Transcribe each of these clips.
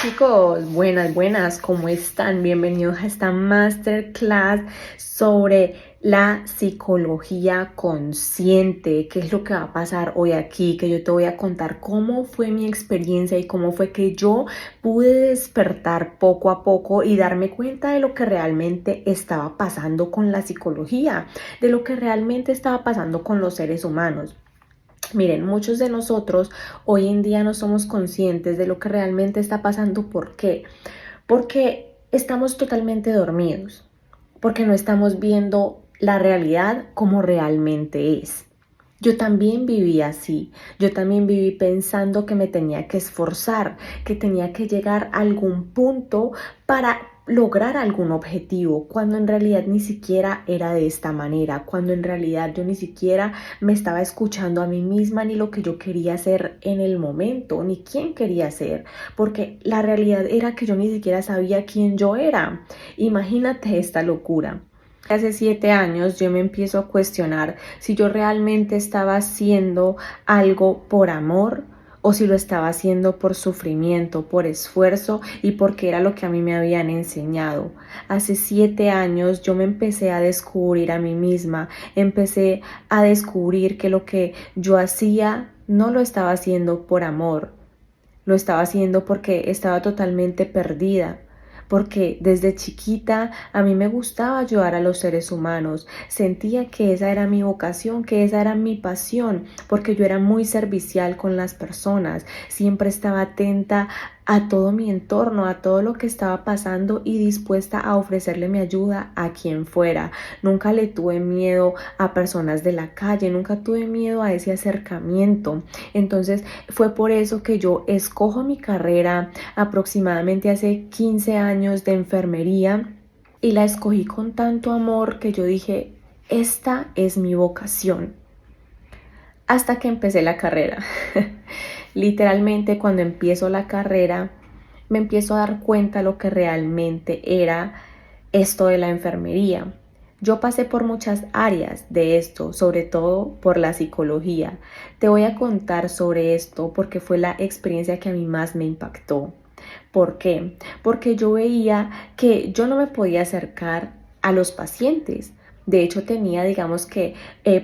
Chicos, buenas, ¿cómo están? Bienvenidos a esta masterclass sobre la psicología consciente. ¿Qué es lo que va a pasar hoy aquí? Que yo te voy a contar cómo fue mi experiencia y cómo fue que yo pude despertar poco a poco y darme cuenta de lo que realmente estaba pasando con la psicología, de lo que realmente estaba pasando con los seres humanos. Miren, muchos de nosotros hoy en día no somos conscientes de lo que realmente está pasando. ¿Por qué? Porque estamos totalmente dormidos, porque no estamos viendo la realidad como realmente es. Yo también viví así, yo también viví pensando que me tenía que esforzar, que tenía que llegar a algún punto para lograr algún objetivo, cuando en realidad ni siquiera era de esta manera, cuando en realidad yo ni siquiera me estaba escuchando a mí misma ni lo que yo quería hacer en el momento, ni quién quería ser, porque la realidad era que yo ni siquiera sabía quién yo era. Imagínate esta locura. Hace 7 años yo me empiezo a cuestionar si yo realmente estaba haciendo algo por amor o si lo estaba haciendo por sufrimiento, por esfuerzo y porque era lo que a mí me habían enseñado. Hace 7 años yo me empecé a descubrir a mí misma, empecé a descubrir que lo que yo hacía no lo estaba haciendo por amor, lo estaba haciendo porque estaba totalmente perdida, porque desde chiquita a mí me gustaba ayudar a los seres humanos. Sentía que esa era mi vocación, que esa era mi pasión, porque yo era muy servicial con las personas. Siempre estaba atenta a todo mi entorno, a todo lo que estaba pasando y dispuesta a ofrecerle mi ayuda a quien fuera. Nunca le tuve miedo a personas de la calle, nunca tuve miedo a ese acercamiento. Entonces fue por eso que yo escojo mi carrera aproximadamente hace 15 años de enfermería y la escogí con tanto amor que yo dije, esta es mi vocación. Hasta que empecé la carrera. Literalmente cuando empiezo la carrera me empiezo a dar cuenta lo que realmente era esto de la enfermería. Yo pasé por muchas áreas de esto, sobre todo por la psicología. Te voy a contar sobre esto porque fue la experiencia que a mí más me impactó. ¿Por qué? Porque yo veía que yo no me podía acercar a los pacientes. De hecho, tenía, digamos que,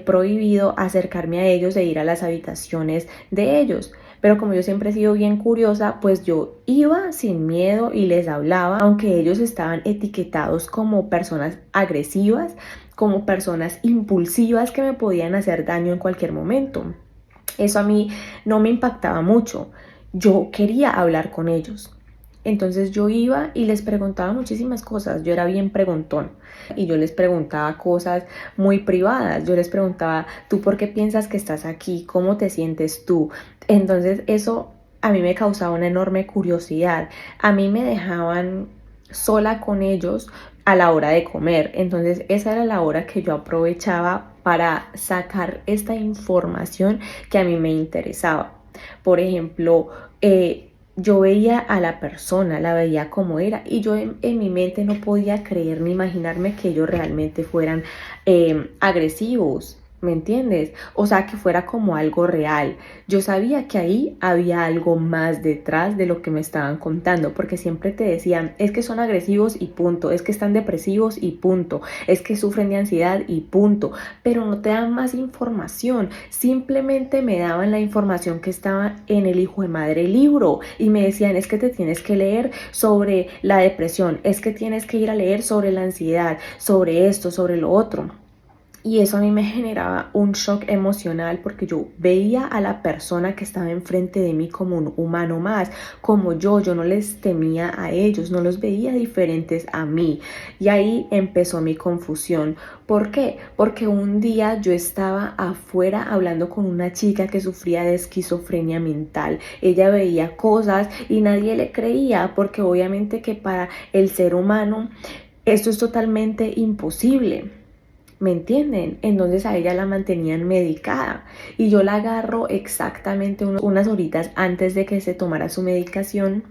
prohibido acercarme a ellos e ir a las habitaciones de ellos. Pero como yo siempre he sido bien curiosa, pues yo iba sin miedo y les hablaba, aunque ellos estaban etiquetados como personas agresivas, como personas impulsivas que me podían hacer daño en cualquier momento. Eso a mí no me impactaba mucho. Yo quería hablar con ellos. Entonces yo iba y les preguntaba muchísimas cosas. Yo era bien preguntón y yo les preguntaba cosas muy privadas. Yo les preguntaba, ¿tú por qué piensas que estás aquí? ¿Cómo te sientes tú? Entonces eso a mí me causaba una enorme curiosidad. A mí me dejaban sola con ellos a la hora de comer. Entonces esa era la hora que yo aprovechaba para sacar esta información que a mí me interesaba. Por ejemplo, yo veía a la persona, la veía como era y yo en mi mente no podía creer ni imaginarme que ellos realmente fueran agresivos. ¿Me entiendes? O sea, que fuera como algo real. Yo sabía que ahí había algo más detrás de lo que me estaban contando, porque siempre te decían, es que son agresivos y punto, es que están depresivos y punto, es que sufren de ansiedad y punto, pero no te dan más información. Simplemente me daban la información que estaba en el hijo de madre libro y me decían, es que te tienes que leer sobre la depresión, es que tienes que ir a leer sobre la ansiedad, sobre esto, sobre lo otro. Y eso a mí me generaba un shock emocional porque yo veía a la persona que estaba enfrente de mí como un humano más, como yo no les temía a ellos, no los veía diferentes a mí. Y ahí empezó mi confusión. ¿Por qué? Porque un día yo estaba afuera hablando con una chica que sufría de esquizofrenia mental. Ella veía cosas y nadie le creía porque obviamente que para el ser humano esto es totalmente imposible. ¿Me entienden? Entonces a ella la mantenían medicada y yo la agarro exactamente unas horitas antes de que se tomara su medicación.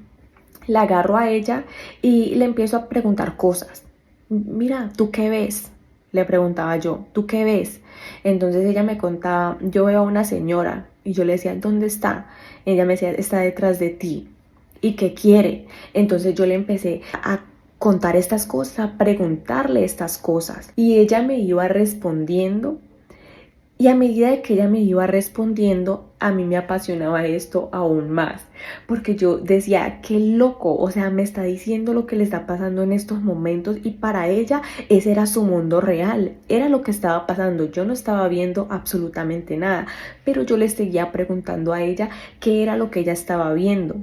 La agarro a ella y le empiezo a preguntar cosas. Mira, ¿tú qué ves? Le preguntaba yo, ¿tú qué ves? Entonces ella me contaba, yo veo a una señora y yo le decía, ¿dónde está? Ella me decía, está detrás de ti. y qué quiere. Entonces yo le empecé a contar estas cosas, a preguntarle estas cosas y ella me iba respondiendo. Y a medida de que ella me iba respondiendo, a mí me apasionaba esto aún más, porque yo decía, qué loco, o sea, me está diciendo lo que le está pasando en estos momentos y para ella ese era su mundo real, era lo que estaba pasando, yo no estaba viendo absolutamente nada, pero yo le seguía preguntando a ella qué era lo que ella estaba viendo.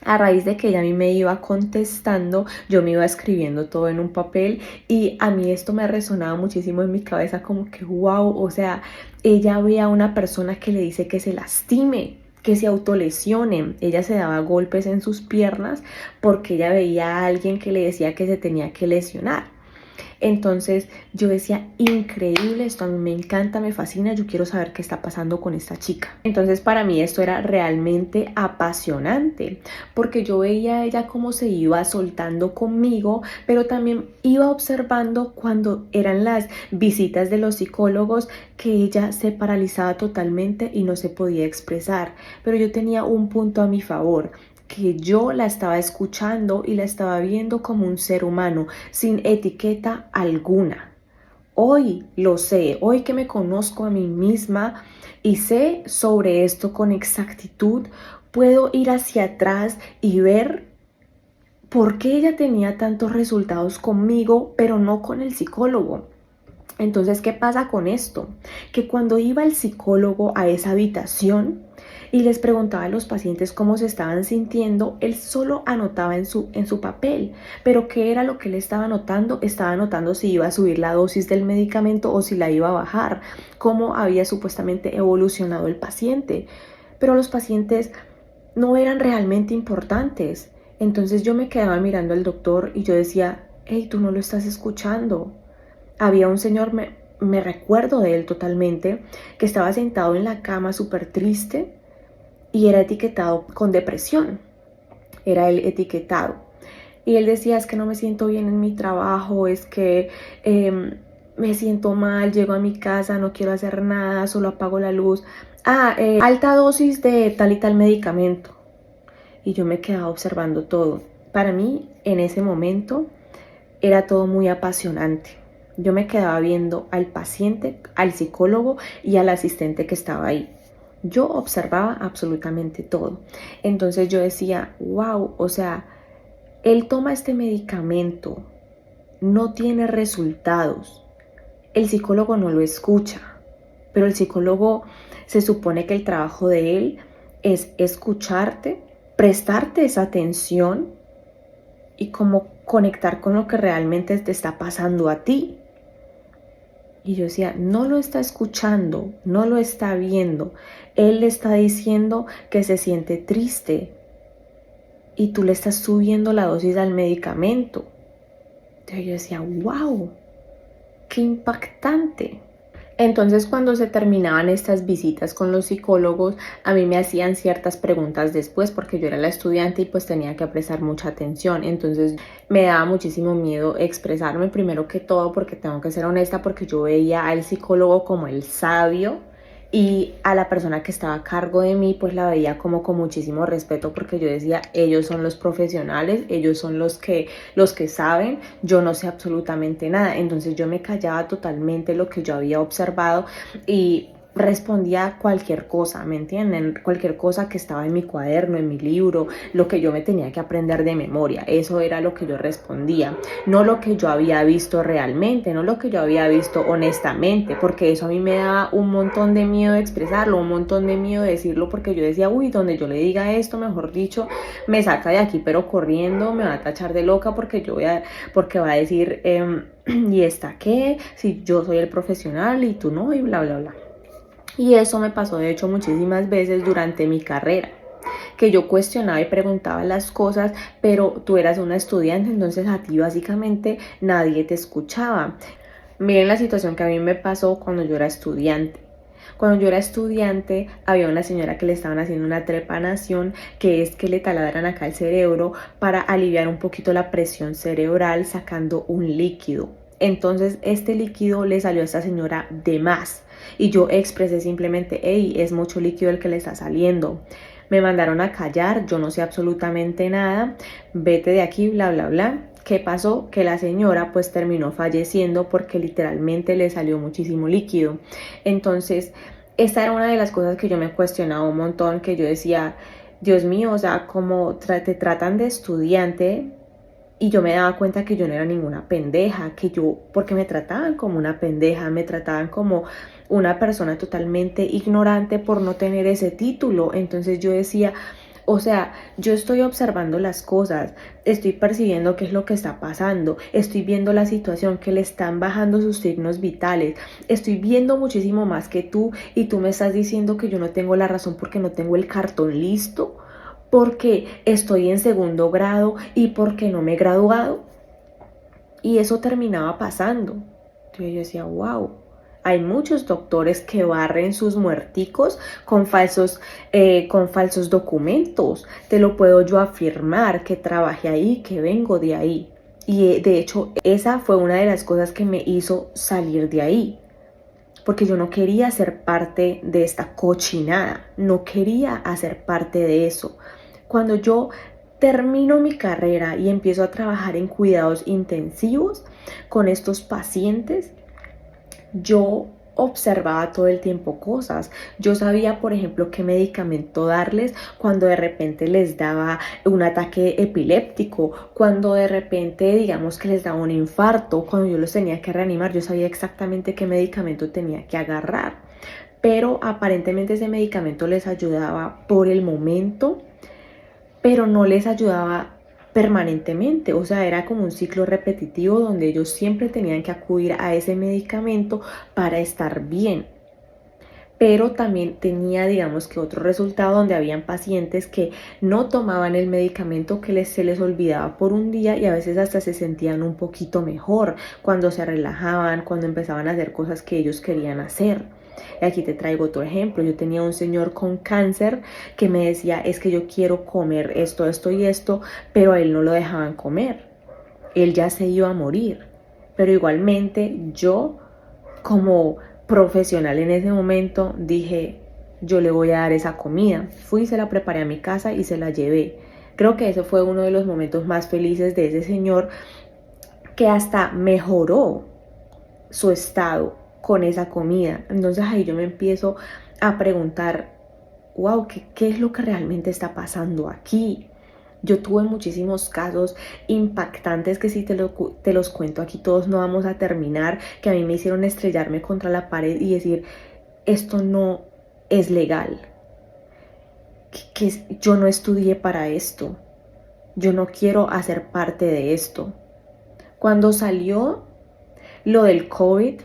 A raíz de que ella a mí me iba contestando, yo me iba escribiendo todo en un papel y a mí esto me resonaba muchísimo en mi cabeza como que wow, o sea, ella ve a una persona que le dice que se lastime, que se autolesione. Ella se daba golpes en sus piernas porque ella veía a alguien que le decía que se tenía que lesionar. Entonces yo decía, increíble, esto a mí me encanta, me fascina, yo quiero saber qué está pasando con esta chica. Entonces para mí esto era realmente apasionante, porque yo veía a ella cómo se iba soltando conmigo, pero también iba observando cuando eran las visitas de los psicólogos que ella se paralizaba totalmente y no se podía expresar. Pero yo tenía un punto a mi favor, que yo la estaba escuchando y la estaba viendo como un ser humano, sin etiqueta alguna. Hoy lo sé, hoy que me conozco a mí misma y sé sobre esto con exactitud, puedo ir hacia atrás y ver por qué ella tenía tantos resultados conmigo, pero no con el psicólogo. Entonces, ¿qué pasa con esto? Que cuando iba el psicólogo a esa habitación y les preguntaba a los pacientes cómo se estaban sintiendo, él solo anotaba en su papel. Pero ¿qué era lo que él estaba anotando? Estaba anotando si iba a subir la dosis del medicamento o si la iba a bajar, cómo había supuestamente evolucionado el paciente. Pero los pacientes no eran realmente importantes. Entonces yo me quedaba mirando al doctor y yo decía, hey, tú no lo estás escuchando. Había un señor, me recuerdo de él totalmente, que estaba sentado en la cama súper triste y era etiquetado con depresión. Era él etiquetado. Y él decía, es que no me siento bien en mi trabajo, es que me siento mal, llego a mi casa, no quiero hacer nada, solo apago la luz. Alta dosis de tal y tal medicamento. Y yo me quedaba observando todo. Para mí, en ese momento, era todo muy apasionante. Yo me quedaba viendo al paciente, al psicólogo y al asistente que estaba ahí. Yo observaba absolutamente todo. Entonces yo decía, wow, o sea, él toma este medicamento, no tiene resultados. El psicólogo no lo escucha, pero el psicólogo se supone que el trabajo de él es escucharte, prestarte esa atención y como conectar con lo que realmente te está pasando a ti. Y yo decía, no lo está escuchando, no lo está viendo. Él le está diciendo que se siente triste y tú le estás subiendo la dosis al medicamento. Entonces yo decía, wow, qué impactante. Entonces cuando se terminaban estas visitas con los psicólogos, a mí me hacían ciertas preguntas después porque yo era la estudiante y pues tenía que prestar mucha atención. Entonces me daba muchísimo miedo expresarme primero que todo porque tengo que ser honesta, porque yo veía al psicólogo como el sabio y a la persona que estaba a cargo de mí pues la veía como con muchísimo respeto, porque yo decía, ellos son los profesionales, ellos son los que saben, yo no sé absolutamente nada. Entonces yo me callaba totalmente lo que yo había observado y respondía cualquier cosa, ¿me entienden? Cualquier cosa que estaba en mi cuaderno, en mi libro, lo que yo me tenía que aprender de memoria, eso era lo que yo respondía, no lo que yo había visto realmente, no lo que yo había visto honestamente, porque eso a mí me daba un montón de miedo de expresarlo, un montón de miedo de decirlo, porque yo decía, uy, donde yo le diga esto, mejor dicho, me saca de aquí, pero corriendo, me va a tachar de loca porque porque va a decir, ¿y esta qué? Si yo soy el profesional y tú no, y bla, bla, bla. Y eso me pasó de hecho muchísimas veces durante mi carrera, que yo cuestionaba y preguntaba las cosas, pero tú eras una estudiante, entonces a ti básicamente nadie te escuchaba. Miren la situación que a mí me pasó cuando yo era estudiante. Cuando yo era estudiante había una señora que le estaban haciendo una trepanación, que es que le taladran acá el cerebro para aliviar un poquito la presión cerebral sacando un líquido. Entonces este líquido le salió a esta señora de más y yo expresé simplemente, hey, es mucho líquido el que le está saliendo. me mandaron a callar, yo no sé absolutamente nada, vete de aquí, bla, bla, bla. ¿Qué pasó? Que la señora pues terminó falleciendo porque literalmente le salió muchísimo líquido. Entonces, esta era una de las cosas que yo me cuestionaba un montón, que yo decía, Dios mío, o sea, como te tratan de estudiante. Y yo me daba cuenta que yo no era ninguna pendeja, porque me trataban como una pendeja, me trataban como una persona totalmente ignorante por no tener ese título. Entonces yo decía, o sea, yo estoy observando las cosas, estoy percibiendo qué es lo que está pasando, estoy viendo la situación, que le están bajando sus signos vitales, estoy viendo muchísimo más que tú y tú me estás diciendo que yo no tengo la razón porque no tengo el cartón listo, porque estoy en segundo grado y porque no me he graduado. Y eso terminaba pasando. Entonces yo decía, wow, hay muchos doctores que barren sus muerticos con falsos documentos. Te lo puedo yo afirmar, que trabajé ahí, que vengo de ahí. Y de hecho, esa fue una de las cosas que me hizo salir de ahí. Porque yo no quería ser parte de esta cochinada, no quería hacer parte de eso. Cuando yo termino mi carrera y empiezo a trabajar en cuidados intensivos con estos pacientes, yo observaba todo el tiempo cosas. Yo sabía, por ejemplo, qué medicamento darles cuando de repente les daba un ataque epiléptico, cuando de repente, digamos que les daba un infarto, cuando yo los tenía que reanimar, yo sabía exactamente qué medicamento tenía que agarrar. Pero aparentemente ese medicamento les ayudaba por el momento, pero no les ayudaba permanentemente, o sea, era como un ciclo repetitivo donde ellos siempre tenían que acudir a ese medicamento para estar bien. Pero también tenía, digamos que otro resultado donde habían pacientes que no tomaban el medicamento, que se les olvidaba por un día y a veces hasta se sentían un poquito mejor cuando se relajaban, cuando empezaban a hacer cosas que ellos querían hacer. Y aquí te traigo otro ejemplo. Yo tenía un señor con cáncer que me decía, es que yo quiero comer esto, esto y esto, pero a él no lo dejaban comer. Él ya se iba a morir. Pero igualmente yo, como profesional en ese momento, dije, yo le voy a dar esa comida. Fui, se la preparé a mi casa y se la llevé. Creo que ese fue uno de los momentos más felices de ese señor, que hasta mejoró su estado con esa comida. Entonces ahí yo me empiezo a preguntar, wow, ¿qué es lo que realmente está pasando aquí? Yo tuve muchísimos casos impactantes que si te los cuento aquí todos no vamos a terminar, que a mí me hicieron estrellarme contra la pared y decir, esto no es legal, yo no estudié para esto, yo no quiero hacer parte de esto. Cuando salió lo del COVID,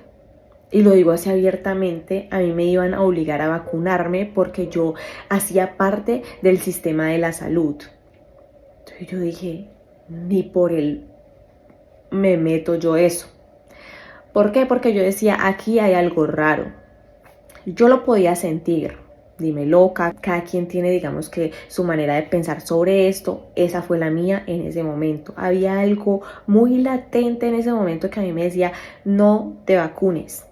y lo digo así abiertamente, a mí me iban a obligar a vacunarme porque yo hacía parte del sistema de la salud. Entonces yo dije, ni por él me meto yo eso. ¿Por qué? Porque yo decía, aquí hay algo raro. Yo lo podía sentir, dime loca, cada quien tiene, digamos que su manera de pensar sobre esto. Esa fue la mía en ese momento. Había algo muy latente en ese momento que a mí me decía, no te vacunes.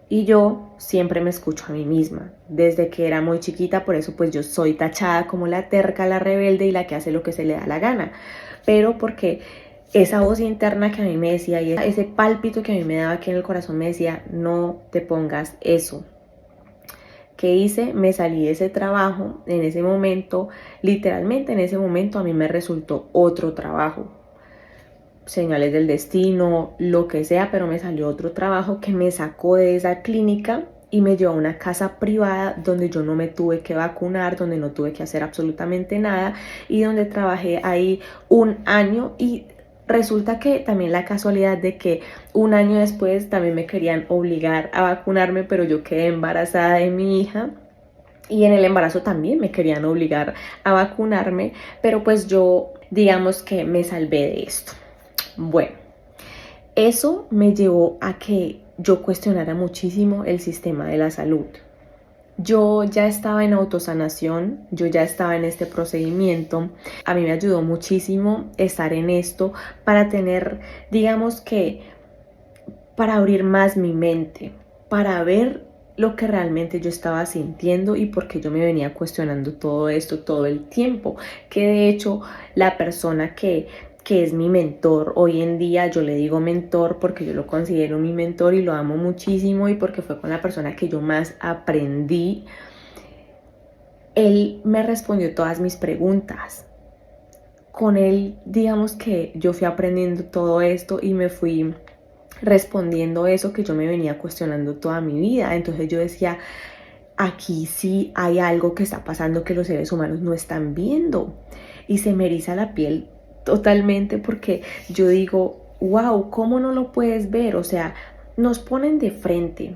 Y yo siempre me escucho a mí misma, desde que era muy chiquita, por eso pues yo soy tachada como la terca, la rebelde y la que hace lo que se le da la gana. Pero porque esa voz interna que a mí me decía y ese pálpito que a mí me daba aquí en el corazón me decía, no te pongas eso. ¿Qué hice? Me salí de ese trabajo en ese momento, literalmente en ese momento a mí me resultó otro trabajo. Señales del destino, lo que sea, pero me salió otro trabajo que me sacó de esa clínica y me llevó a una casa privada donde yo no me tuve que vacunar, donde no tuve que hacer absolutamente nada y donde trabajé ahí un año. Y resulta que también la casualidad de que un año después también me querían obligar a vacunarme, pero yo quedé embarazada de mi hija. Y en el embarazo también me querían obligar a vacunarme, pero pues yo digamos que me salvé de esto. Bueno, eso me llevó a que yo cuestionara muchísimo el sistema de la salud. Yo ya estaba en autosanación, yo ya estaba en este procedimiento. A mí me ayudó muchísimo estar en esto para tener, digamos que, para abrir más mi mente, para ver lo que realmente yo estaba sintiendo y por qué yo me venía cuestionando todo esto todo el tiempo. Que de hecho la persona que es mi mentor hoy en día, yo le digo mentor porque yo lo considero mi mentor y lo amo muchísimo y porque fue con la persona que yo más aprendí. Él me respondió todas mis preguntas. Con él, digamos que yo fui aprendiendo todo esto y me fui respondiendo eso que yo me venía cuestionando toda mi vida. Entonces yo decía, aquí sí hay algo que está pasando que los seres humanos no están viendo. Y se me eriza la piel totalmente porque yo digo, wow, ¿cómo no lo puedes ver? O sea, nos ponen de frente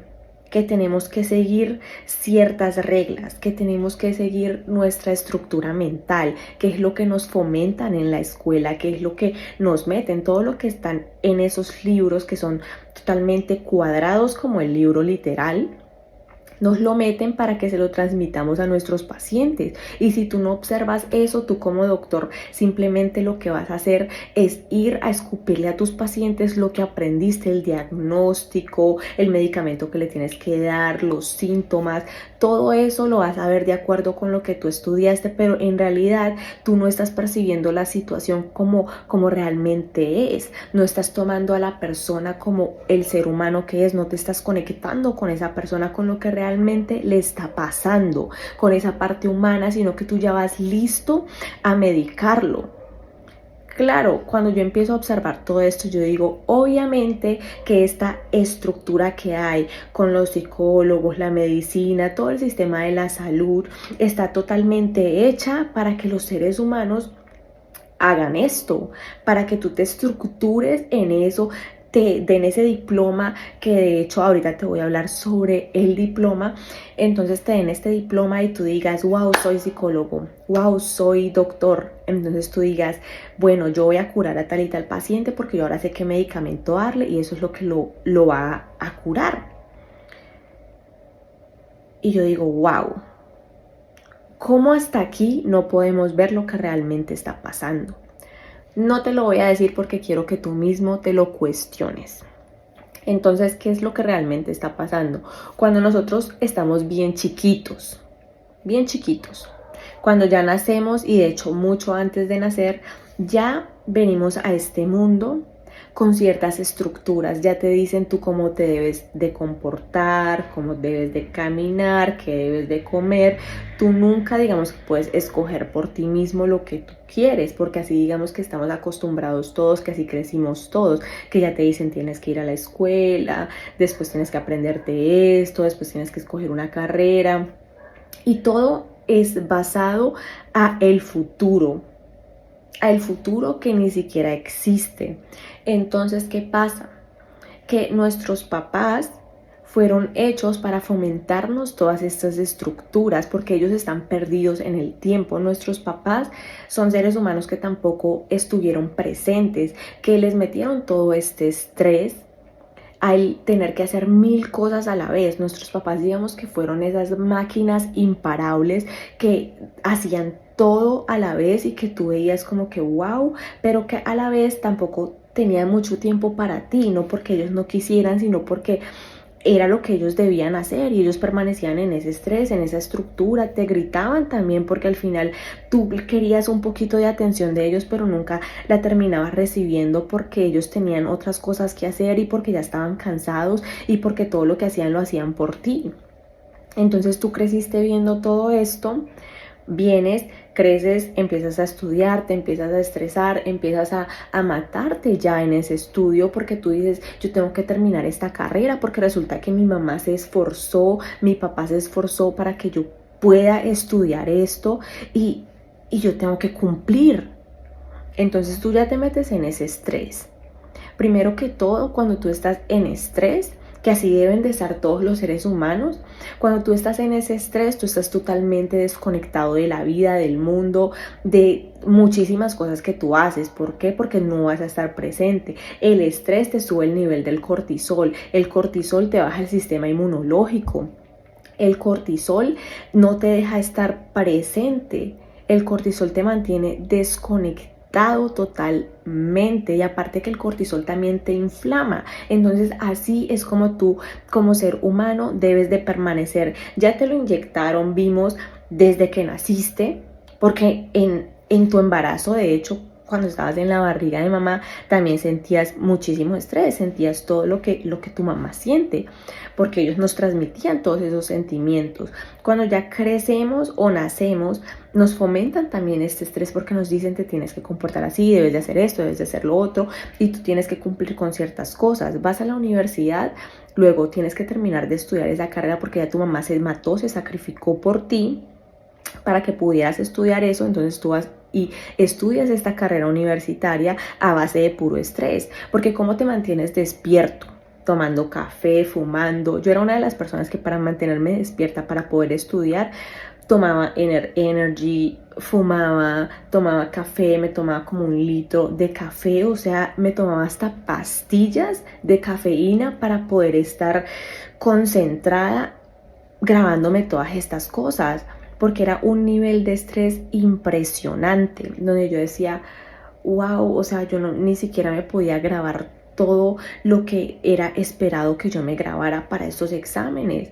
que tenemos que seguir ciertas reglas, que tenemos que seguir nuestra estructura mental, que es lo que nos fomentan en la escuela, que es lo que nos meten, todo lo que están en esos libros que son totalmente cuadrados como el libro literal. Nos lo meten para que se lo transmitamos a nuestros pacientes. Y si tú no observas eso, tú como doctor simplemente lo que vas a hacer es ir a escupirle a tus pacientes lo que aprendiste, el diagnóstico, el medicamento que le tienes que dar, los síntomas. Todo eso lo vas a ver de acuerdo con lo que tú estudiaste, pero en realidad tú no estás percibiendo la situación como realmente es. No estás tomando a la persona como el ser humano que es, no te estás conectando con esa persona, con lo que realmente le está pasando, con esa parte humana, sino que tú ya vas listo a medicarlo. Claro, cuando yo empiezo a observar todo esto, yo digo, obviamente que esta estructura que hay con los psicólogos, la medicina, todo el sistema de la salud, está totalmente hecha para que los seres humanos hagan esto, para que tú te estructures en eso, te den ese diploma, que de hecho ahorita te voy a hablar sobre el diploma. Entonces te den este diploma y tú digas, wow, soy psicólogo, wow, soy doctor. Entonces tú digas, bueno, yo voy a curar a tal y tal paciente porque yo ahora sé qué medicamento darle y eso es lo que lo va a curar. Y yo digo, wow, ¿cómo hasta aquí no podemos ver lo que realmente está pasando? No te lo voy a decir porque quiero que tú mismo te lo cuestiones. Entonces, ¿qué es lo que realmente está pasando? Cuando nosotros estamos bien chiquitos, cuando ya nacemos y de hecho mucho antes de nacer, ya venimos a este mundo con ciertas estructuras, ya te dicen tú cómo te debes de comportar, cómo debes de caminar, qué debes de comer. Tú nunca, digamos, que puedes escoger por ti mismo lo que tú quieres, porque así digamos que estamos acostumbrados todos, que así crecimos todos, que ya te dicen tienes que ir a la escuela, después tienes que aprenderte esto, después tienes que escoger una carrera y todo es basado a el futuro que ni siquiera existe. Entonces, ¿qué pasa? Que nuestros papás fueron hechos para fomentarnos todas estas estructuras porque ellos están perdidos en el tiempo. Nuestros papás son seres humanos que tampoco estuvieron presentes, que les metieron todo este estrés al tener que hacer 1000 cosas a la vez. Nuestros papás, digamos que fueron esas máquinas imparables que hacían todo a la vez y que tú veías como que wow, pero que a la vez tampoco tenían mucho tiempo para ti, no porque ellos no quisieran, sino porque era lo que ellos debían hacer y ellos permanecían en ese estrés, en esa estructura, te gritaban también porque al final tú querías un poquito de atención de ellos, pero nunca la terminabas recibiendo porque ellos tenían otras cosas que hacer y porque ya estaban cansados y porque todo lo que hacían lo hacían por ti. Entonces tú creciste viendo todo esto, vienes, creces, empiezas a estudiar, te empiezas a estresar, empiezas a matarte ya en ese estudio porque tú dices, yo tengo que terminar esta carrera porque resulta que mi mamá se esforzó, mi papá se esforzó para que yo pueda estudiar esto y yo tengo que cumplir. Entonces tú ya te metes en ese estrés. Primero que todo, cuando tú estás en estrés, que así deben de estar todos los seres humanos. Cuando tú estás en ese estrés, tú estás totalmente desconectado de la vida, del mundo, de muchísimas cosas que tú haces. ¿Por qué? Porque no vas a estar presente. El estrés te sube el nivel del cortisol. El cortisol te baja el sistema inmunológico. El cortisol no te deja estar presente. El cortisol te mantiene desconectado afectado totalmente, y aparte que el cortisol también te inflama. Entonces así es como tú como ser humano debes de permanecer. Ya te lo inyectaron, vimos desde que naciste, porque en tu embarazo, de hecho, cuando estabas en la barriga de mamá, también sentías muchísimo estrés, sentías todo lo que tu mamá siente, porque ellos nos transmitían todos esos sentimientos. Cuando ya crecemos o nacemos, nos fomentan también este estrés porque nos dicen te tienes que comportar así, debes de hacer esto, debes de hacer lo otro, y tú tienes que cumplir con ciertas cosas. Vas a la universidad, luego tienes que terminar de estudiar esa carrera porque ya tu mamá se mató, se sacrificó por ti para que pudieras estudiar eso. Entonces tú vas y estudias esta carrera universitaria a base de puro estrés, porque ¿cómo te mantienes despierto? Tomando café, fumando. Yo era una de las personas que para mantenerme despierta, para poder estudiar, tomaba energy, fumaba, tomaba café, me tomaba como 1 litro de café, o sea, me tomaba hasta pastillas de cafeína para poder estar concentrada grabándome todas estas cosas, porque era un nivel de estrés impresionante, donde yo decía, wow, o sea, yo no, ni siquiera me podía grabar todo lo que era esperado que yo me grabara para estos exámenes,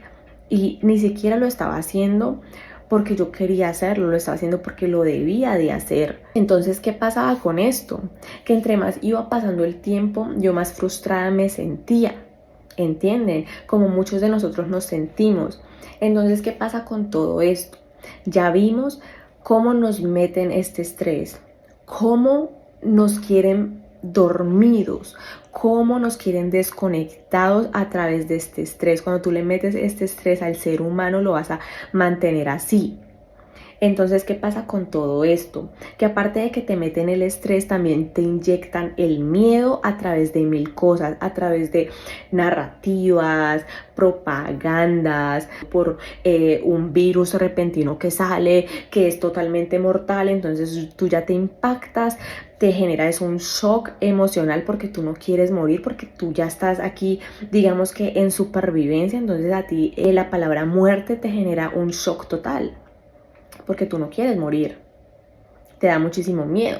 y ni siquiera lo estaba haciendo porque yo quería hacerlo, lo estaba haciendo porque lo debía de hacer. Entonces, ¿qué pasaba con esto? Que entre más iba pasando el tiempo, yo más frustrada me sentía, ¿entienden? Como muchos de nosotros nos sentimos. Entonces, ¿qué pasa con todo esto? Ya vimos cómo nos meten este estrés, cómo nos quieren dormidos, cómo nos quieren desconectados a través de este estrés. Cuando tú le metes este estrés al ser humano, lo vas a mantener así. Entonces, ¿qué pasa con todo esto? Que aparte de que te meten el estrés, también te inyectan el miedo a través de 1000 cosas, a través de narrativas, propagandas, por un virus repentino que sale, que es totalmente mortal. Entonces tú ya te impactas, te genera eso un shock emocional porque tú no quieres morir, porque tú ya estás aquí, digamos que en supervivencia. Entonces a ti la palabra muerte te genera un shock total, porque tú no quieres morir, te da muchísimo miedo.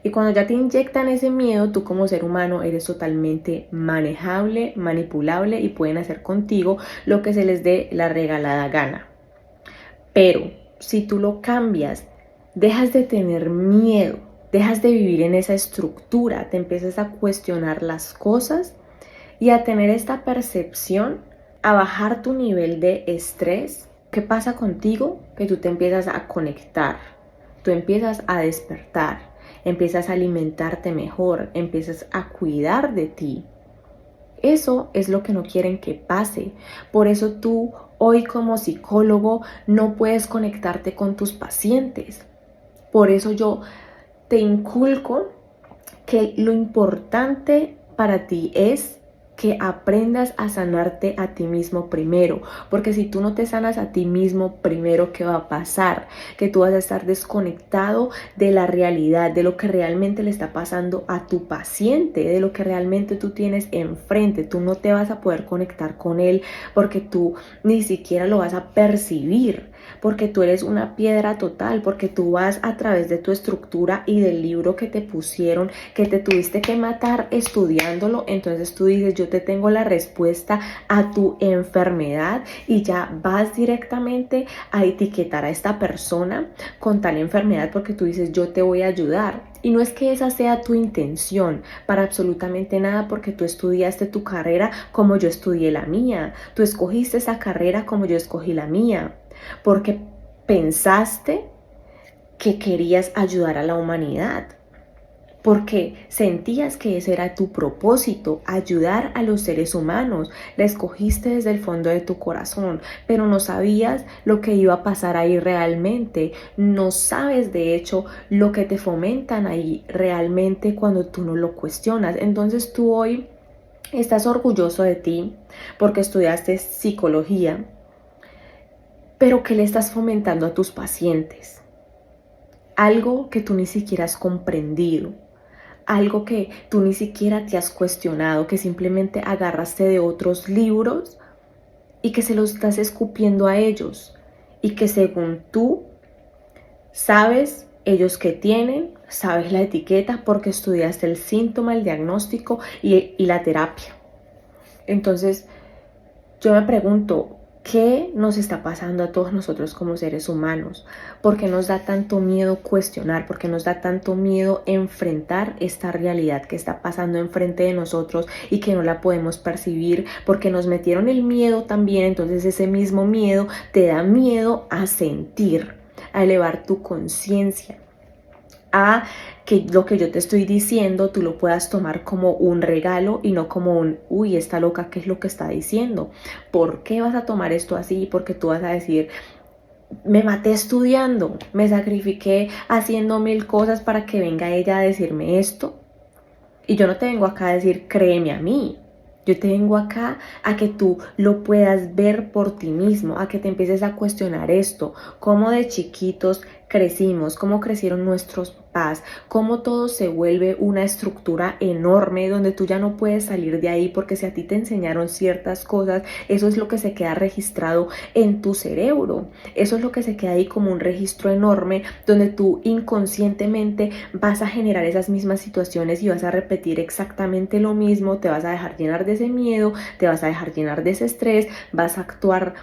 Y cuando ya te inyectan ese miedo, tú como ser humano eres totalmente manejable, manipulable, y pueden hacer contigo lo que se les dé la regalada gana. Pero si tú lo cambias, dejas de tener miedo, dejas de vivir en esa estructura, te empiezas a cuestionar las cosas y a tener esta percepción, a bajar tu nivel de estrés. ¿Qué pasa contigo? Que tú te empiezas a conectar, tú empiezas a despertar, empiezas a alimentarte mejor, empiezas a cuidar de ti. Eso es lo que no quieren que pase. Por eso tú hoy como psicólogo no puedes conectarte con tus pacientes. Por eso yo te inculco que lo importante para ti es que aprendas a sanarte a ti mismo primero, porque si tú no te sanas a ti mismo primero, ¿qué va a pasar? Que tú vas a estar desconectado de la realidad, de lo que realmente le está pasando a tu paciente, de lo que realmente tú tienes enfrente. Tú no te vas a poder conectar con él porque tú ni siquiera lo vas a percibir, porque tú eres una piedra total, porque tú vas a través de tu estructura y del libro que te pusieron, que te tuviste que matar estudiándolo. Entonces tú dices, yo te tengo la respuesta a tu enfermedad, y ya vas directamente a etiquetar a esta persona con tal enfermedad porque tú dices, yo te voy a ayudar. Y no es que esa sea tu intención para absolutamente nada, porque tú estudiaste tu carrera como yo estudié la mía, tú escogiste esa carrera como yo escogí la mía, porque pensaste que querías ayudar a la humanidad, porque sentías que ese era tu propósito, ayudar a los seres humanos. La escogiste desde el fondo de tu corazón, pero no sabías lo que iba a pasar ahí realmente. No sabes, de hecho, lo que te fomentan ahí realmente cuando tú no lo cuestionas. Entonces tú hoy estás orgulloso de ti porque estudiaste psicología, pero ¿qué le estás fomentando a tus pacientes? Algo que tú ni siquiera has comprendido, algo que tú ni siquiera te has cuestionado, que simplemente agarraste de otros libros y que se los estás escupiendo a ellos, y que según tú sabes, ellos que tienen, sabes la etiqueta porque estudiaste el síntoma, el diagnóstico y la terapia. Entonces, yo me pregunto, ¿qué nos está pasando a todos nosotros como seres humanos? ¿Por qué nos da tanto miedo cuestionar? ¿Por qué nos da tanto miedo enfrentar esta realidad que está pasando enfrente de nosotros y que no la podemos percibir? Porque nos metieron el miedo también, entonces ese mismo miedo te da miedo a sentir, a elevar tu conciencia, a que lo que yo te estoy diciendo tú lo puedas tomar como un regalo y no como un, uy, está loca, ¿qué es lo que está diciendo? ¿Por qué vas a tomar esto así? Porque tú vas a decir, me maté estudiando, me sacrifiqué haciendo 1000 cosas para que venga ella a decirme esto. Y yo no te vengo acá a decir, créeme a mí. Yo te vengo acá a que tú lo puedas ver por ti mismo, a que te empieces a cuestionar esto, cómo de chiquitos crecimos, cómo crecieron nuestros papás, cómo todo se vuelve una estructura enorme donde tú ya no puedes salir de ahí porque si a ti te enseñaron ciertas cosas, eso es lo que se queda registrado en tu cerebro, eso es lo que se queda ahí como un registro enorme donde tú inconscientemente vas a generar esas mismas situaciones y vas a repetir exactamente lo mismo, te vas a dejar llenar de ese miedo, te vas a dejar llenar de ese estrés, vas a actuar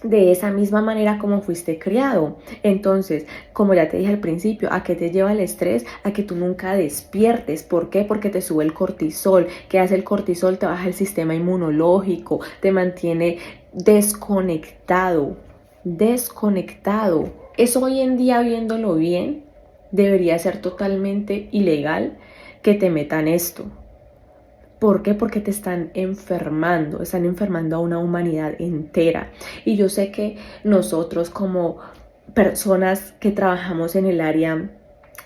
de esa misma manera como fuiste criado. Entonces, como ya te dije al principio, ¿a qué te lleva el estrés? A que tú nunca despiertes. ¿Por qué? Porque te sube el cortisol. ¿Qué hace el cortisol? Te baja el sistema inmunológico, te mantiene desconectado. Desconectado. Eso hoy en día, viéndolo bien, debería ser totalmente ilegal que te metan esto. ¿Por qué? Porque te están enfermando a una humanidad entera. Y yo sé que nosotros como personas que trabajamos en el área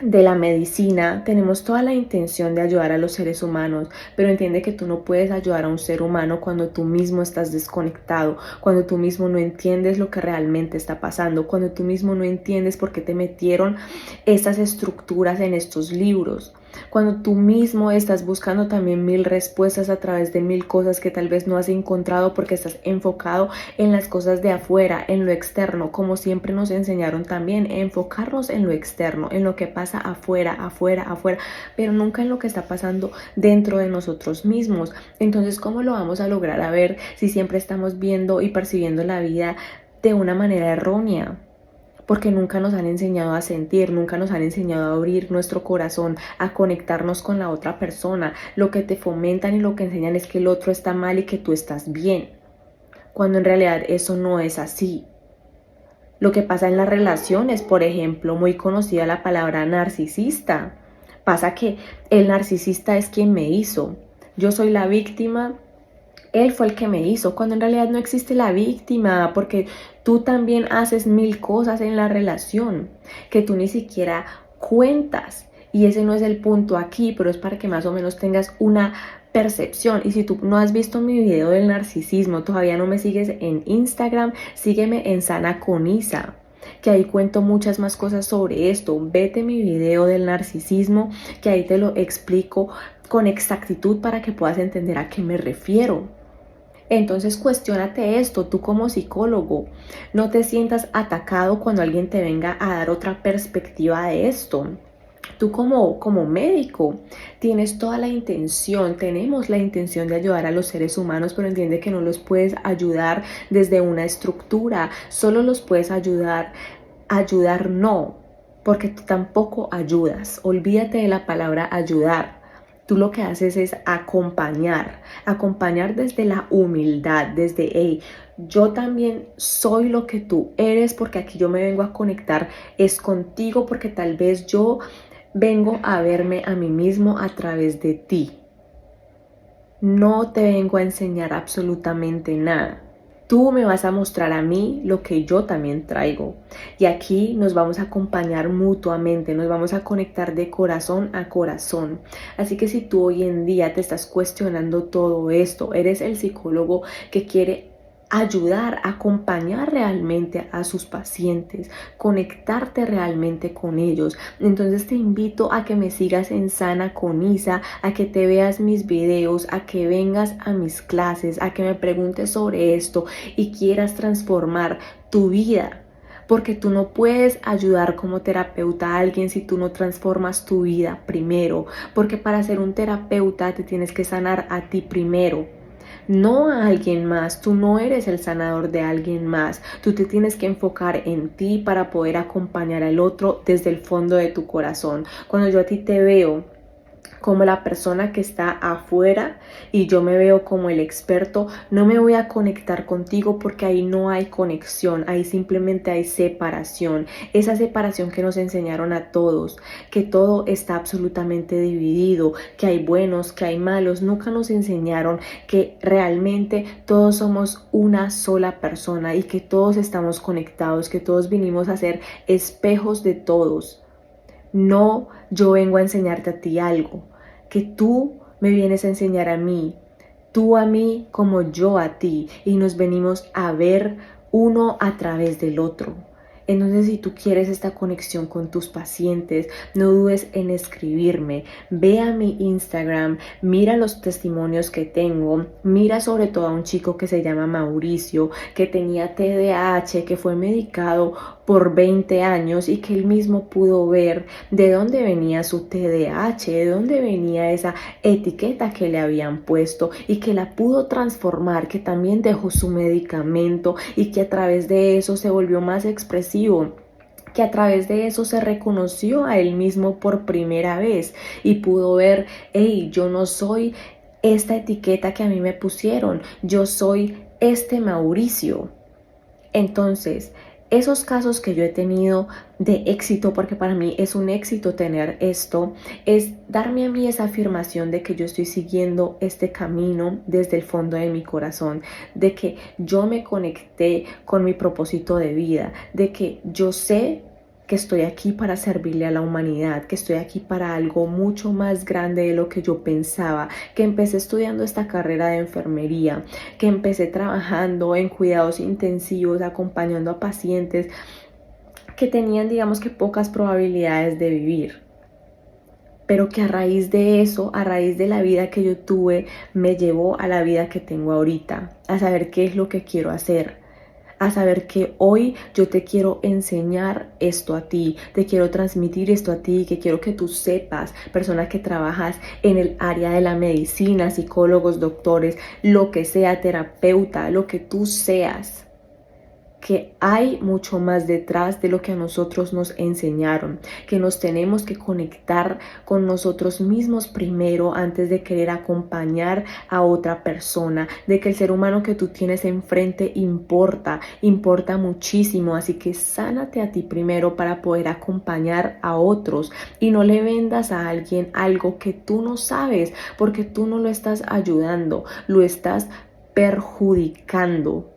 de la medicina, tenemos toda la intención de ayudar a los seres humanos, pero entiende que tú no puedes ayudar a un ser humano cuando tú mismo estás desconectado, cuando tú mismo no entiendes lo que realmente está pasando, cuando tú mismo no entiendes por qué te metieron estas estructuras en estos libros. Cuando tú mismo estás buscando también 1000 respuestas a través de 1000 cosas que tal vez no has encontrado porque estás enfocado en las cosas de afuera, en lo externo, como siempre nos enseñaron también, enfocarnos en lo externo, en lo que pasa afuera, afuera, afuera, pero nunca en lo que está pasando dentro de nosotros mismos. Entonces, ¿cómo lo vamos a lograr a ver si siempre estamos viendo y percibiendo la vida de una manera errónea? Porque nunca nos han enseñado a sentir, nunca nos han enseñado a abrir nuestro corazón, a conectarnos con la otra persona. Lo que te fomentan y lo que enseñan es que el otro está mal y que tú estás bien, cuando en realidad eso no es así. Lo que pasa en las relaciones, por ejemplo, muy conocida la palabra narcisista. Pasa que el narcisista es quien me hizo. Yo soy la víctima, él fue el que me hizo, cuando en realidad no existe la víctima, porque tú también haces 1000 cosas en la relación que tú ni siquiera cuentas. Y ese no es el punto aquí, pero es para que más o menos tengas una percepción. Y si tú no has visto mi video del narcisismo, todavía no me sigues en Instagram, sígueme en Sana con Isa, que ahí cuento muchas más cosas sobre esto. Vete mi video del narcisismo, que ahí te lo explico con exactitud para que puedas entender a qué me refiero. Entonces cuestiónate esto, tú como psicólogo, no te sientas atacado cuando alguien te venga a dar otra perspectiva de esto. Tú como médico tienes toda la intención, tenemos la intención de ayudar a los seres humanos, pero entiende que no los puedes ayudar desde una estructura, solo los puedes ayudar no, porque tú tampoco ayudas, olvídate de la palabra ayudar. Tú lo que haces es acompañar desde la humildad, desde, hey, yo también soy lo que tú eres porque aquí yo me vengo a conectar, es contigo porque tal vez yo vengo a verme a mí mismo a través de ti. No te vengo a enseñar absolutamente nada. Tú me vas a mostrar a mí lo que yo también traigo. Y aquí nos vamos a acompañar mutuamente, nos vamos a conectar de corazón a corazón. Así que si tú hoy en día te estás cuestionando todo esto, eres el psicólogo que quiere ayudar, acompañar realmente a sus pacientes, conectarte realmente con ellos. Entonces te invito a que me sigas en Sana con Isa, a que te veas mis videos, a que vengas a mis clases, a que me preguntes sobre esto y quieras transformar tu vida. porque tú no puedes ayudar como terapeuta a alguien si tú no transformas tu vida primero, porque para ser un terapeuta te tienes que sanar a ti primero, no a alguien más. Tú no eres el sanador de alguien más. Tú te tienes que enfocar en ti para poder acompañar al otro desde el fondo de tu corazón. Cuando yo a ti te veo como la persona que está afuera y yo me veo como el experto, no me voy a conectar contigo porque ahí no hay conexión, ahí simplemente hay separación. Esa separación que nos enseñaron a todos, que todo está absolutamente dividido, que hay buenos, que hay malos. Nunca nos enseñaron que realmente todos somos una sola persona y que todos estamos conectados, que todos vinimos a ser espejos de todos. No, yo vengo a enseñarte a ti algo, que tú me vienes a enseñar a mí, tú a mí como yo a ti, y nos venimos a ver uno a través del otro. Entonces, si tú quieres esta conexión con tus pacientes, no dudes en escribirme. Ve a mi Instagram, mira los testimonios que tengo, mira sobre todo a un chico que se llama Mauricio, que tenía TDAH, que fue medicado por 20 años y que él mismo pudo ver de dónde venía su TDAH, de dónde venía esa etiqueta que le habían puesto y que la pudo transformar, que también dejó su medicamento y que a través de eso se volvió más expresivo, que a través de eso se reconoció a él mismo por primera vez y pudo ver, hey, yo no soy esta etiqueta que a mí me pusieron, yo soy este Mauricio. Entonces, esos casos que yo he tenido de éxito, porque para mí es un éxito tener esto, es darme a mí esa afirmación de que yo estoy siguiendo este camino desde el fondo de mi corazón, de que yo me conecté con mi propósito de vida, de que yo sé que estoy aquí para servirle a la humanidad, que estoy aquí para algo mucho más grande de lo que yo pensaba, que empecé estudiando esta carrera de enfermería, que empecé trabajando en cuidados intensivos, acompañando a pacientes que tenían, digamos que pocas probabilidades de vivir, pero que a raíz de eso, a raíz de la vida que yo tuve, me llevó a la vida que tengo ahorita, a saber qué es lo que quiero hacer, a saber que hoy yo te quiero enseñar esto a ti, te quiero transmitir esto a ti, que quiero que tú sepas, persona que trabajas en el área de la medicina, psicólogos, doctores, lo que sea, terapeuta, lo que tú seas, que hay mucho más detrás de lo que a nosotros nos enseñaron, que nos tenemos que conectar con nosotros mismos primero antes de querer acompañar a otra persona, de que el ser humano que tú tienes enfrente importa muchísimo, así que sánate a ti primero para poder acompañar a otros y no le vendas a alguien algo que tú no sabes, porque tú no lo estás ayudando, lo estás perjudicando.